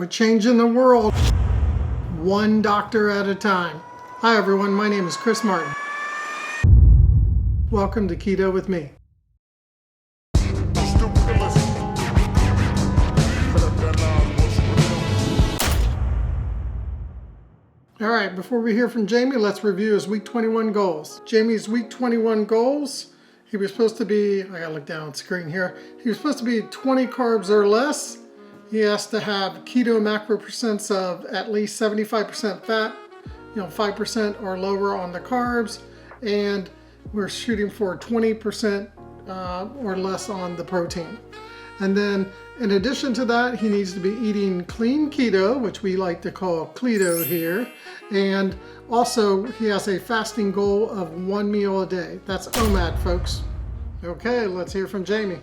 we're changing the world one doctor at a time. Hi everyone, my name is Chris Martin. Welcome to Keto with Me. All right, before we hear from Jamie, let's review his week 21 goals. Jamie's week 21 goals, he was supposed to be, I gotta look down at the screen here, he was supposed to be 20 carbs or less. He has to have keto macro percents of at least 75% fat, 5% or lower on the carbs, and we're shooting for 20% or less on the protein. And then in addition to that, he needs to be eating clean keto, which we like to call Kleto here. And also he has a fasting goal of 1 meal a day. That's OMAD, folks. Okay, let's hear from Jamie.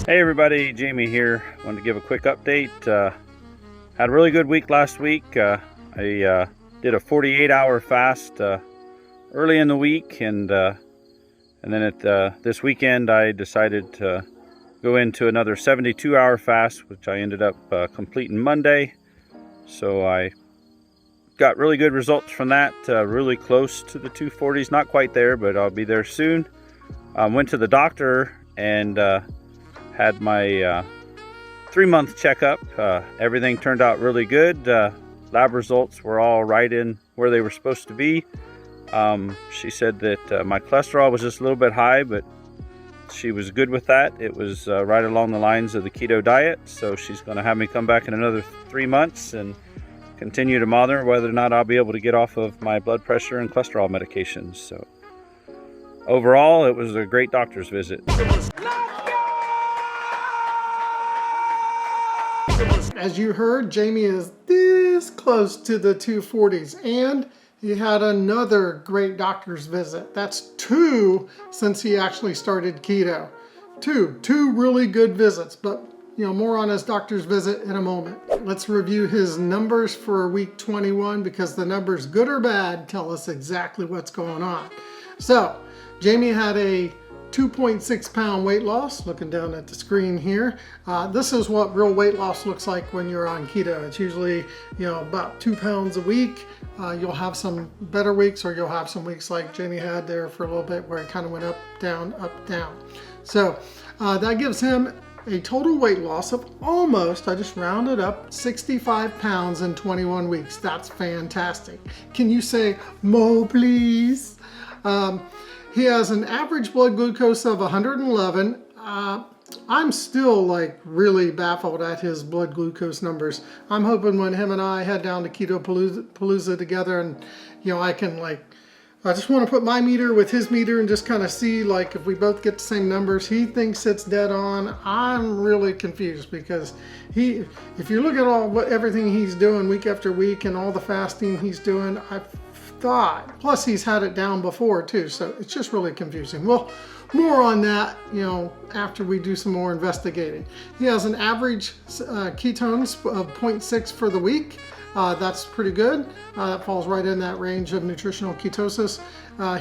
Hey everybody, Jamie here. Wanted to give a quick update. Had a really good week last week. I did a 48-hour fast early in the week, and then at this weekend I decided to go into another 72-hour fast, which I ended up completing Monday. So I got really good results from that, really close to the 240s, not quite there, but I'll be there soon. Went to the doctor and had my 3-month checkup. Everything turned out really good. Lab results were all right in where they were supposed to be. She said that my cholesterol was just a little bit high, but she was good with that. It was right along the lines of the keto diet. So she's going to have me come back in another 3 months and continue to monitor whether or not I'll be able to get off of my blood pressure and cholesterol medications. So overall, it was a great doctor's visit. As you heard, Jamie is this close to the 240s, and he had another great doctor's visit. That's 2 since he actually started keto. Two really good visits, but more on his doctor's visit in a moment. Let's review his numbers for week 21, because the numbers, good or bad, tell us exactly what's going on. So Jamie had a 2.6 pound weight loss, looking down at the screen here. This is what real weight loss looks like when you're on keto. It's usually, about 2 pounds a week. You'll have some better weeks, or you'll have some weeks like Jamie had there for a little bit where it kind of went up, down, up, down. So that gives him a total weight loss of almost, I just rounded up, 65 pounds in 21 weeks. That's fantastic. Can you say, "Mo, please"? He has an average blood glucose of 111. I'm still really baffled at his blood glucose numbers. I'm hoping when him and I head down to KetoPaLouZa together, and I can I just want to put my meter with his meter and just kind of see if we both get the same numbers. He thinks it's dead on. I'm really confused, because if you look at everything he's doing week after week and all the fasting he's doing, plus he's had it down before too, so it's just really confusing. Well, more on that after we do some more investigating. He has an average ketones of 0.6 for the week. That's pretty good. That falls right in that range of nutritional ketosis.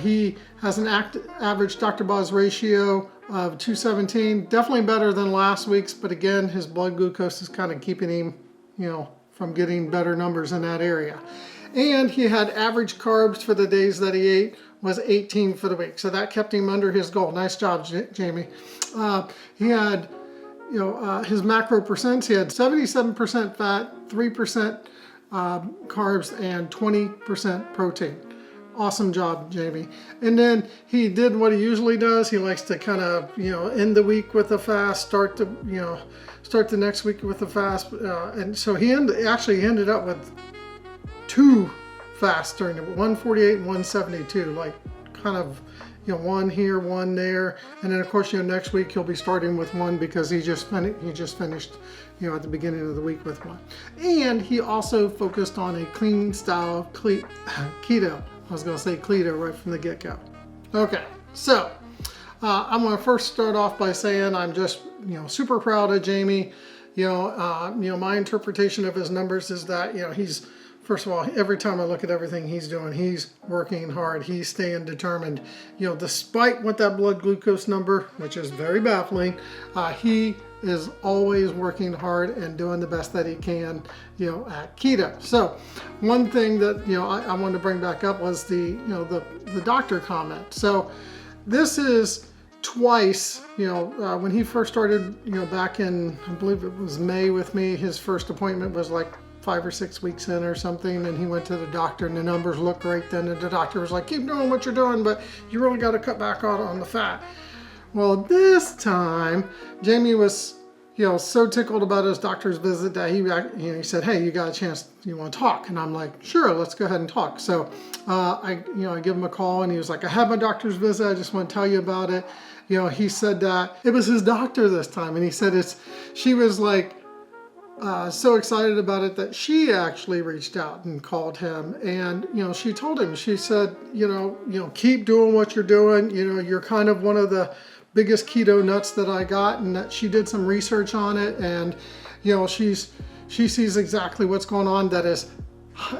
He has an average Dr. Boz ratio of 217, definitely better than last week's, but again, his blood glucose is kind of keeping him from getting better numbers in that area. And he had average carbs for the days that he ate was 18 for the week. So that kept him under his goal. Nice job, Jamie. He had, his macro percents. He had 77% fat, 3% carbs, and 20% protein. Awesome job, Jamie. And then he did what he usually does. He likes to kind of, end the week with a fast, start the next week with a fast. And so he ended up with 2 fasts during it, 148 and 172, kind of, one here, one there, and then of course next week he'll be starting with 1, because he just finished at the beginning of the week with 1. And he also focused on a clean style of keto. I was going to say Kleto right from the get-go. Okay, so I'm going to first start off by saying I'm just super proud of Jamie. My interpretation of his numbers is that he's, first of all, every time I look at everything he's doing, he's working hard. He's staying determined. Despite what that blood glucose number, which is very baffling, he is always working hard and doing the best that he can, you know, at keto. So one thing that, you know, I wanted to bring back up was the, you know, the doctor comment. So this is twice, you know, when he first started, you know, back in, I believe it was May with me, his first appointment was like 5 or 6 weeks in or something, and he went to the doctor and the numbers looked great then, and the doctor was like, keep doing what you're doing, but you really got to cut back on the fat. Well, this time Jamie was, you know, so tickled about his doctor's visit that he, you know, he said, hey, you got a chance, you want to talk? And I'm like, sure, let's go ahead and talk. So I give him a call, and he was like, I had my doctor's visit, I just want to tell you about it. You know, he said that it was his doctor this time, and he said she was like so excited about it that she actually reached out and called him, and, you know, she told him, she said, you know, keep doing what you're doing. You know, you're kind of one of the biggest keto nuts that I got, and that she did some research on it, and, you know, she sees exactly what's going on, that is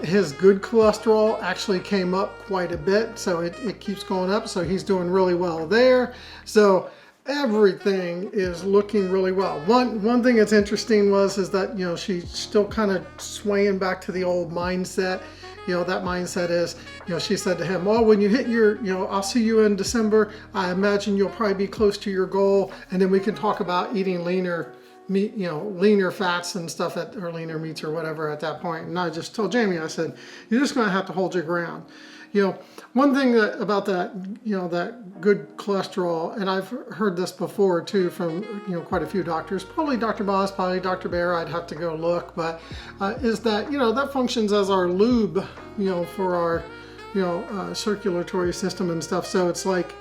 his good cholesterol actually came up quite a bit, so it keeps going up, so he's doing really well there. So everything is looking really well. One thing that's interesting is that, you know, she's still kind of swaying back to the old mindset. You know, that mindset is, you know, she said to him, well, when you hit your, you know, I'll see you in December, I imagine you'll probably be close to your goal, and then we can talk about eating leaner meat, you know, leaner fats and stuff or leaner meats or whatever at that point. And I just told Jamie, I said, you're just going to have to hold your ground. You know, one thing about that, you know, that good cholesterol, and I've heard this before too from, you know, quite a few doctors, probably Dr. Boss, probably Dr. Bear, I'd have to go look, but is that, you know, that functions as our lube, you know, for our, you know, circulatory system and stuff. So it's like,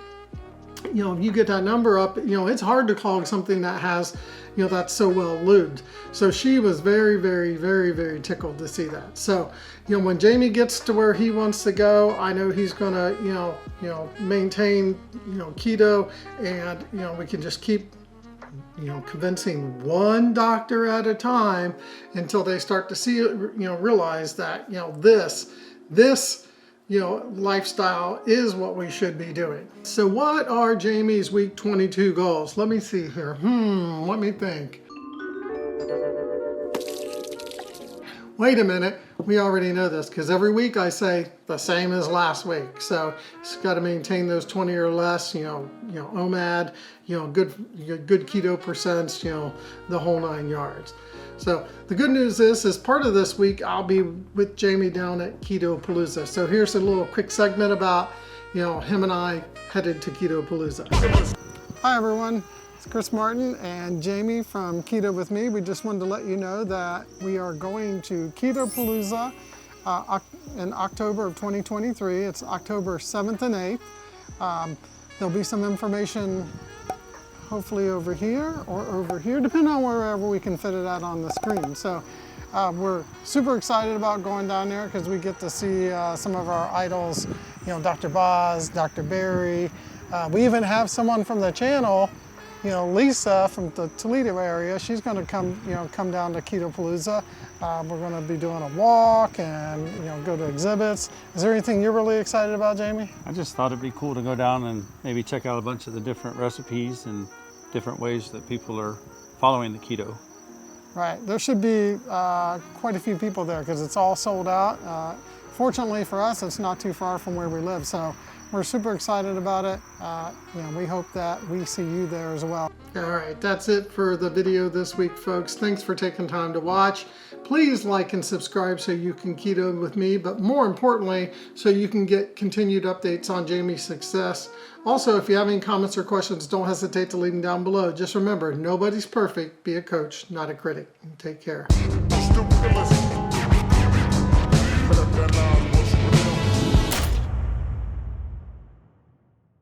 you know, if you get that number up, you know, it's hard to clog something that has, you know, that's so well lubed. So she was very, very, very, very tickled to see that. So, you know, when Jamie gets to where he wants to go, I know he's gonna, you know, maintain, you know, keto, and, you know, we can just keep, you know, convincing one doctor at a time until they start to see, you know, realize that, you know, this, you know, lifestyle is what we should be doing. So what are Jamie's week 22 goals? Let me see here. Let me think. Wait a minute, we already know this, because every week I say the same as last week. So it's got to maintain those 20 or less, you know, OMAD, you know, good keto percents, you know, the whole 9 yards. So the good news is part of this week I'll be with Jamie down at KetoPaLouZa. So here's a little quick segment about, you know, him and I headed to KetoPaLouZa. Hi everyone, it's Chris Martin and Jamie from Keto With Me. We just wanted to let you know that we are going to KetoPaLouZa in October of 2023. It's October 7th and 8th. There'll be some information hopefully over here or over here, depending on wherever we can fit it out on the screen. So we're super excited about going down there because we get to see some of our idols, you know, Dr. Boz, Dr. Barry. We even have someone from the channel, you know, Lisa from the Toledo area. She's going to come down to KetoPaLouZa. We're going to be doing a walk and, you know, go to exhibits. Is there anything you're really excited about, Jamie? I just thought it'd be cool to go down and maybe check out a bunch of the different recipes and different ways that people are following the keto. Right, there should be quite a few people there because it's all sold out. Fortunately for us, it's not too far from where we live, so we're super excited about it. You know, we hope that we see you there as well. All right, that's it for the video this week, folks. Thanks for taking time to watch. Please like and subscribe so you can keto with me, but more importantly, so you can get continued updates on Jamie's success. Also, if you have any comments or questions, don't hesitate to leave them down below. Just remember, nobody's perfect. Be a coach, not a critic. Take care.